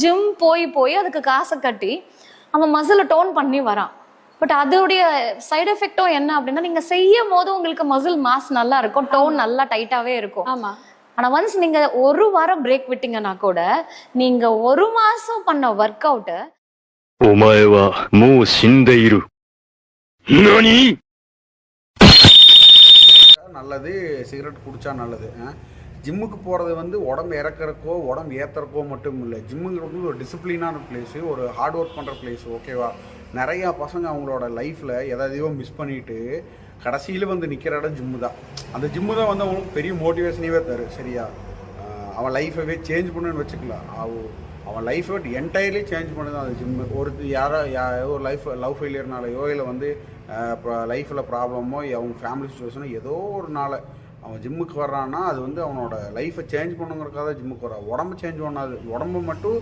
Gym போய் போய் அதுக்கு காசை கட்டி அவன் மசிலை டோன் பண்ணி வரான். பட் அதோடைய சைடு எஃபெக்டும் என்ன அப்படின்னா, நீங்க செய்யும் போது உங்களுக்கு மசில் மாஸ் நல்லா இருக்கும், டோன் நல்லா டைட்டாவே இருக்கும். ஆமா. ஆனா ஒன்ஸ் நீங்க ஒரு வாரம் பிரேக் விட்டீங்கன்னா கூட நீங்க ஒரு மாசம் பண்ண ஒர்க் அவுட் நல்லது, சிகரெட் குடிச்சா நல்லது. ஜிம்முக்கு போகிறது வந்து உடம்பு இறக்குறக்கோ உடம்பு ஏற்றுறக்கோ மட்டும் இல்லை. ஜிம்முங்கிறது ஒரு டிசிப்ளினான பிளேஸு, ஒரு ஹார்ட் ஒர்க் பண்ணுற பிளேஸு. ஓகேவா? நிறையா பசங்க அவங்களோட லைஃப்பில் எதையோ மிஸ் பண்ணிவிட்டு கடைசியில் வந்து நிற்கிற இடம் ஜிம்மு தான். அந்த ஜிம்மு தான் வந்து அவங்களுக்கு பெரிய மோட்டிவேஷனே தரும். சரியா? அவன் லைஃபவே சேஞ்ச் பண்ணுன்னு வச்சுக்கலாம். அவன் லைஃபை என்டையர்லி சேஞ்ச் பண்ணுது அந்த ஜிம்மு. யாரோ லவ் ஃபெயிலியர்னாலையோ இல்லை வந்து இப்போ லைஃப்பில் ப்ராப்ளமோ அவங்க ஃபேமிலி சுச்சுவேஷனோ ஏதோ ஒரு நாள் அவன் ஜிம்முக்கு வர்றான்னா அது வந்து அவனோட லைஃப்பை சேஞ்ச் பண்ணுங்கிறக்காக தான் ஜிம்முக்கு வரான். உடம்பு சேஞ்ச் பண்ணாது. உடம்பு மட்டும்